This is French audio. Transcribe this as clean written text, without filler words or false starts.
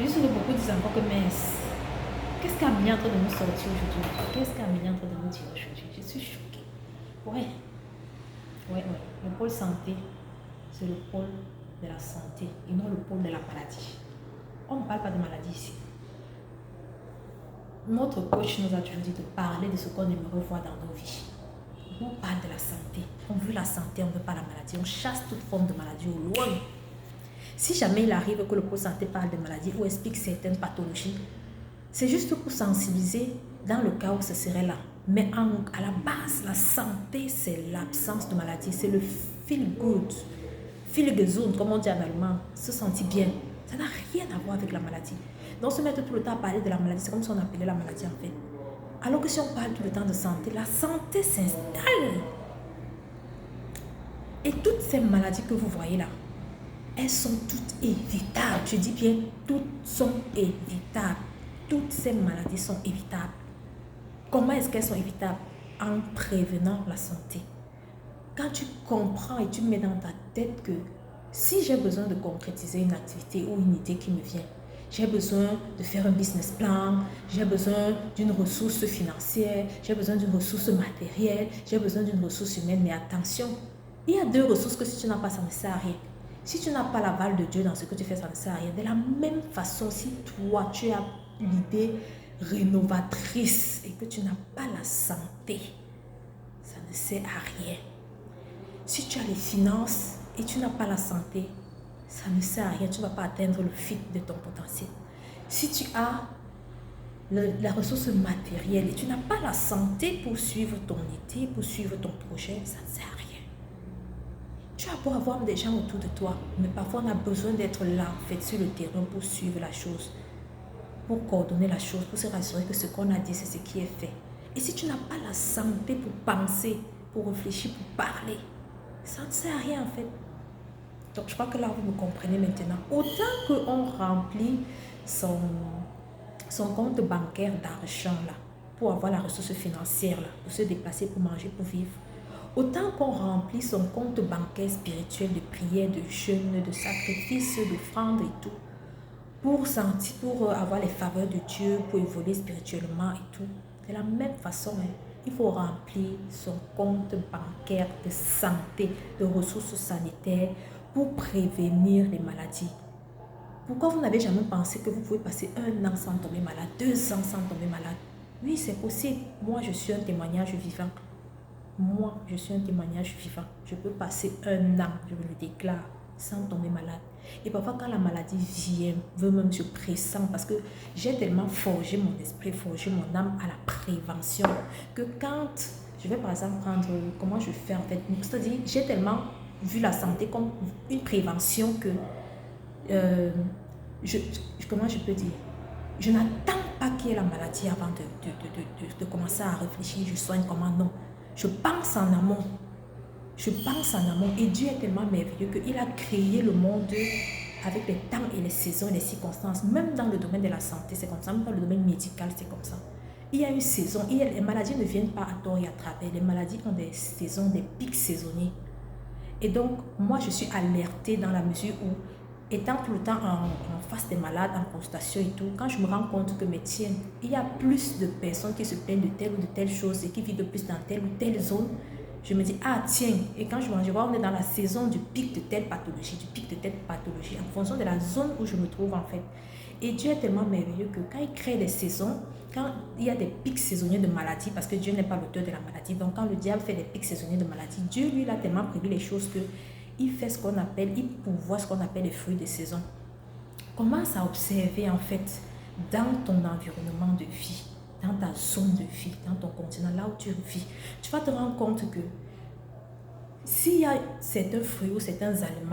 Je sais que beaucoup disent encore que mais qu'est-ce qu'Amélie est en train de nous sortir aujourd'hui? Qu'est-ce qu'Amélie est en train de nous dire aujourd'hui? Je suis choquée. Ouais, ouais. Le pôle santé, c'est le pôle de la santé et non le pôle de la maladie. On ne parle pas de maladie ici. Notre coach nous a toujours dit de parler de ce qu'on aimerait voir dans nos vies. On parle de la santé. On veut la santé, on ne veut pas la maladie. On chasse toute forme de maladie au loin. Si jamais il arrive que le pôle santé parle de maladie ou explique certaines pathologies, c'est juste pour sensibiliser dans le cas où ce serait là. Mais à la base, la santé, c'est l'absence de maladie. C'est le feel good. Feel gesund, comme on dit en allemand. Se sentir bien. Ça n'a rien à voir avec la maladie. Donc se mettre tout le temps à parler de la maladie, c'est comme si on appelait la maladie en fait. Alors que si on parle tout le temps de santé, la santé s'installe. Et toutes ces maladies que vous voyez là, elles sont toutes évitables. Je dis bien, toutes sont évitables. Toutes ces maladies sont évitables. Comment est-ce qu'elles sont évitables? En prévenant la santé. Quand tu comprends et tu mets dans ta tête que si j'ai besoin de concrétiser une activité ou une idée qui me vient, j'ai besoin de faire un business plan, j'ai besoin d'une ressource financière, j'ai besoin d'une ressource matérielle, j'ai besoin d'une ressource humaine. Mais attention, il y a deux ressources que si tu n'as pas, ça ne sert à rien. Si tu n'as pas l'aval de Dieu dans ce que tu fais, ça ne sert à rien. De la même façon, si toi, tu as l'idée rénovatrice et que tu n'as pas la santé, ça ne sert à rien. Si tu as les finances et tu n'as pas la santé, ça ne sert à rien. Tu ne vas pas atteindre le fit de ton potentiel. Si tu as la ressource matérielle et tu n'as pas la santé pour suivre ton idée, pour suivre ton projet, ça ne sert à rien. Tu as beau avoir des gens autour de toi, mais parfois on a besoin d'être là, en fait, sur le terrain pour suivre la chose, pour coordonner la chose, pour se rassurer que ce qu'on a dit, c'est ce qui est fait. Et si tu n'as pas la santé pour penser, pour réfléchir, pour parler, ça ne sert à rien en fait. Donc je crois que là vous me comprenez maintenant. Autant qu'on remplit son compte bancaire d'argent là, pour avoir la ressource financière là, pour se déplacer, pour manger, pour vivre. Autant qu'on remplit son compte bancaire spirituel de prière, de jeûne, de sacrifice, d'offrande et tout, pour avoir les faveurs de Dieu, pour évoluer spirituellement et tout. De la même façon, il faut remplir son compte bancaire de santé, de ressources sanitaires pour prévenir les maladies. Pourquoi vous n'avez jamais pensé que vous pouvez passer 1 an sans tomber malade, 2 ans sans tomber malade? Oui, c'est possible. Moi, je suis un témoignage vivant. Moi, je suis un témoignage vivant. Je peux passer 1 an, je me le déclare, sans tomber malade. Et parfois, quand la maladie vient, veut même se pressent, parce que j'ai tellement forgé mon esprit, forgé mon âme à la prévention, que quand je vais par exemple prendre, comment je fais en fait, c'est-à-dire, j'ai tellement vu la santé comme une prévention que, comment je peux dire, je n'attends pas qu'il y ait la maladie avant de commencer à réfléchir, je soigne comment, non. Je pense en amont. Je pense en amont. Et Dieu est tellement merveilleux qu'il a créé le monde avec les temps et les saisons et les circonstances. Même dans le domaine de la santé, c'est comme ça. Même dans le domaine médical, c'est comme ça. Il y a une saison. Les maladies ne viennent pas à tort et à travers. Les maladies ont des saisons, des pics saisonniers. Et donc, moi, je suis alertée dans la mesure où, étant tout le temps en face des malades, en consultation et tout, quand je me rends compte que, mais tiens, il y a plus de personnes qui se plaignent de telle ou de telle chose et qui vivent de plus dans telle ou telle zone, je me dis, ah tiens, et quand je vois, on est dans la saison du pic de telle pathologie, du pic de telle pathologie, en fonction de la zone où je me trouve en fait. Et Dieu est tellement merveilleux que quand il crée des saisons, quand il y a des pics saisonniers de maladie, parce que Dieu n'est pas l'auteur de la maladie, donc quand le diable fait des pics saisonniers de maladie, Dieu lui a tellement prévu les choses que il fait ce qu'on appelle, il pourvoit ce qu'on appelle les fruits de saison. Commence à observer en fait dans ton environnement de vie, dans ta zone de vie, dans ton continent, là où tu vis, tu vas te rendre compte que s'il y a certains fruits ou certains aliments